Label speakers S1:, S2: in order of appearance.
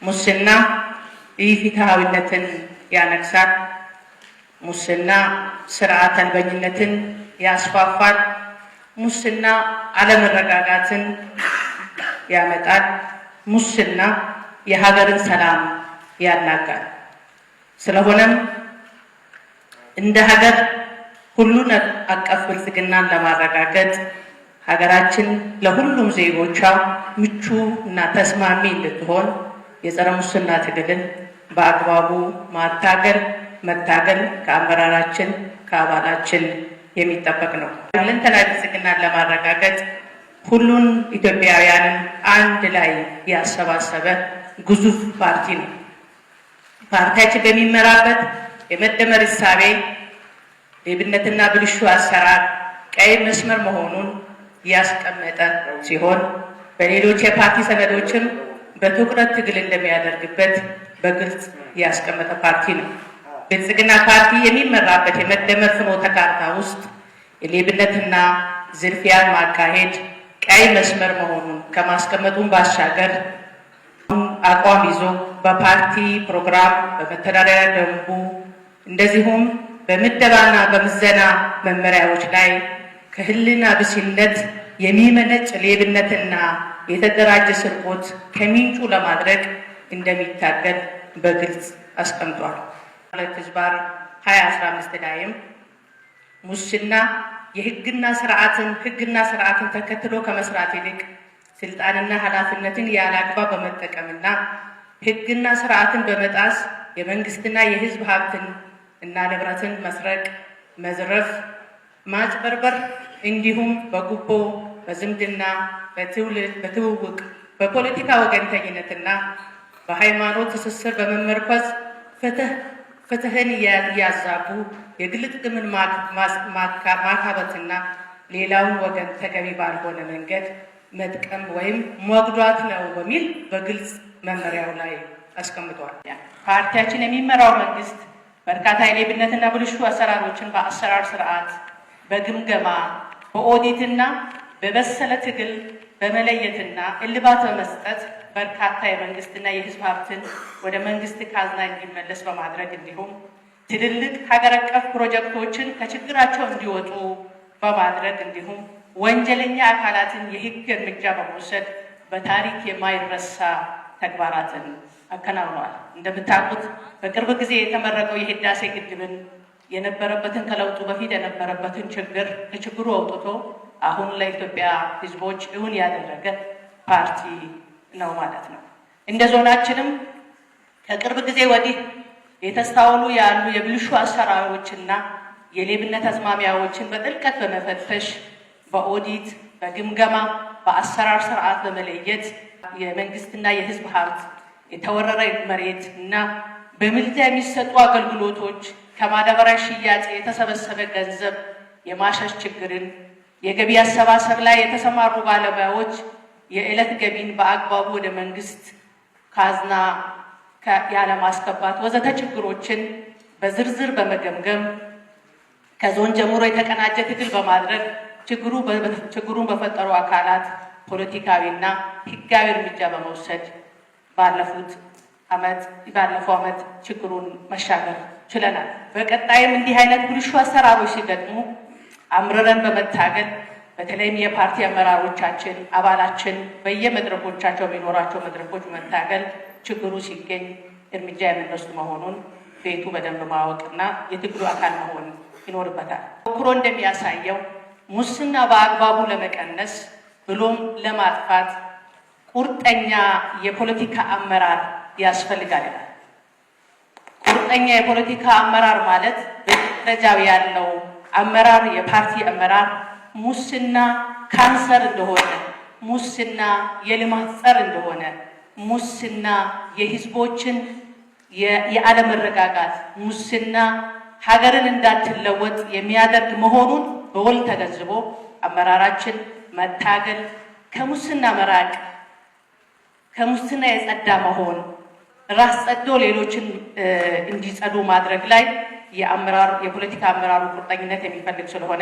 S1: ሙስና ኢፍትሐዊነትን ያነግሳል። ሙስና ስርዓት አልበኝነትን ያስፋፋል። ሙስና አለመረጋጋትን ያመጣል። ሙስና የሀገርን ሰላም ያናጋል። ስለሆነም እንደ ሀገር ሁሉን አቀፍ ብልጽግናን ለማረጋገጥ ሀገራችን ለሁሉም ዜጎቿ ምቹ እና ተስማሚ እንድትሆን የጸረ ሙስና ትግልን በአግባቡ መታገል ከአመራራችን ከአባላችን የሚጠበቅ ነው። ሁለንተናዊ ብልጽግናን ለማረጋገጥ ሁሉን ኢትዮጵያውያንን አንድ ላይ ያሰባሰበ ግዙፍ ፓርቲ ነው። ፓርቲያችን በሚመራበት የመደመር እሳቤ ሌብነትና ብልሹ አሰራር ቀይ መስመር መሆኑን ያስቀመጠ ሲሆን በሌሎች የፓርቲ ሰነዶችም በትኩረት ትግል እንደሚያደርግበት በግልጽ ያስቀመጠ ፓርቲ ነው። ብልጽግና ፓርቲ የሚመራበት የመደመር ፍኖተ ካርታ ውስጥ የሌብነትና ዝርፊያን ማካሄድ ቀይ መስመር መሆኑን ከማስቀመጡን ባሻገር አቋም ይዞ በፓርቲ ፕሮግራም፣ በመተዳደሪያ ደንቡ እንደዚሁም በምደባና በምዘና መመሪያዎች ላይ ከህልና ብስለት የሚመነጭ ሌብነትና የተደራጀ ስርቆት ከምንጩ ለማድረግ እንደሚታገል በግልጽ አስቀምጧል። 2/2015 ላይም ሙስና ህግና ስርዓትን ተከትሎ ከመስራት ይልቅ ስልጣንና ኃላፊነትን ያለአግባብ በመጠቀምና ህግና ስርዓትን በመጣስ የመንግስትና የህዝብ ሀብትን እና ንብረትን መስረቅ፣ መዝረፍ፣ ማጭበርበር እንዲሁም በጉቦ፣ በዝምድና፣ በትውውቅ፣ በፖለቲካ ወገንተኝነትና በሃይማኖት ትስስር በመመርኮዝ ፍትህን እያዛቡ የግል ጥቅምን ማካበትና ሌላውን ወገን ተገቢ ባልሆነ መንገድ መጥቀም ወይም መጉዳት ነው በሚል በግልጽ መመሪያው ላይ አስቀምጧል። ፓርቲያችን የሚመራው መንግስት በርካታ የሌብነትና ብልሹ አሰራሮችን በአሰራር ስርዓት፣ በግምገማ፣ በኦዲትና በበሰለ ትግል በመለየትና እልባት በመስጠት በርካታ የመንግስትና የህዝብ ሀብትን ወደ መንግስት ካዝና እንዲመለስ በማድረግ እንዲሁም ትልልቅ ሀገር አቀፍ ፕሮጀክቶችን ከችግራቸው እንዲወጡ በማድረግ እንዲሁም ወንጀለኛ አካላትን የህግ እርምጃ በመውሰድ በታሪክ የማይረሳ ተግባራትን አከናውኗል። እንደምታውቁት በቅርብ ጊዜ የተመረቀው የህዳሴ ግድብን የነበረበትን ከለውጡ በፊት የነበረበትን ከችግሩ አውጥቶ አሁን ለኢትዮጵያ ህዝቦች እውን ያደረገ ፓርቲ ነው ማለት ነው። እንደ ዞናችንም ከቅርብ ጊዜ ወዲህ የተስተዋሉ ያሉ የብልሹ አሰራሮችና የሌብነት አዝማሚያዎችን በጥልቀት በመፈተሽ በኦዲት፣ በግምገማ፣ በአሰራር ስርዓት በመለየት የመንግስትና የህዝብ ሀብት፣ የተወረረ መሬት እና በምልጃ የሚሰጡ አገልግሎቶች፣ ከማዳበሪያ ሽያጭ የተሰበሰበ ገንዘብ የማሸሽ ችግርን፣ የገቢ አሰባሰብ ላይ የተሰማሩ ባለሙያዎች የዕለት ገቢን በአግባቡ ወደ መንግስት ካዝና ያለማስገባት ወዘተ ችግሮችን በዝርዝር በመገምገም ከዞን ጀምሮ የተቀናጀ ትግል በማድረግ ችግሩን በፈጠሩ አካላት ፖለቲካዊና ህጋዊ እርምጃ በመውሰድ ባለፈው ዓመት ችግሩን መሻገር ችለናል። በቀጣይም እንዲህ አይነት ብልሹ አሰራሮች ሲገጥሙ አምርረን በመታገል በተለይም የፓርቲ አመራሮቻችን አባላችን በየመድረኮቻቸው የሚኖራቸው መድረኮች መታገል ችግሩ ሲገኝ እርምጃ የሚወስዱ መሆኑን ቤቱ በደንብ ማወቅና የትግሉ አካል መሆን ይኖርበታል። ተሞክሮ እንደሚያሳየው ሙስና በአግባቡ ለመቀነስ ብሎም ለማጥፋት ቁርጠኛ የፖለቲካ አመራር ያስፈልጋል ይላል። ቁርጠኛ የፖለቲካ አመራር ማለት በደረጃው ያለው አመራር የፓርቲ አመራር ሙስና ካንሰር እንደሆነ፣ ሙስና የልማት ጸር እንደሆነ፣ ሙስና የህዝቦችን የአለመረጋጋት፣ ሙስና ሀገርን እንዳትለወጥ የሚያደርግ መሆኑን በውል ተገንዝቦ አመራራችን መታገል፣ ከሙስና መራቅ፣ ከሙስና የጸዳ መሆን፣ ራስ ጸዶ ሌሎችን እንዲጸዱ ማድረግ ላይ የፖለቲካ አመራሩ ቁርጠኝነት የሚፈልግ ስለሆነ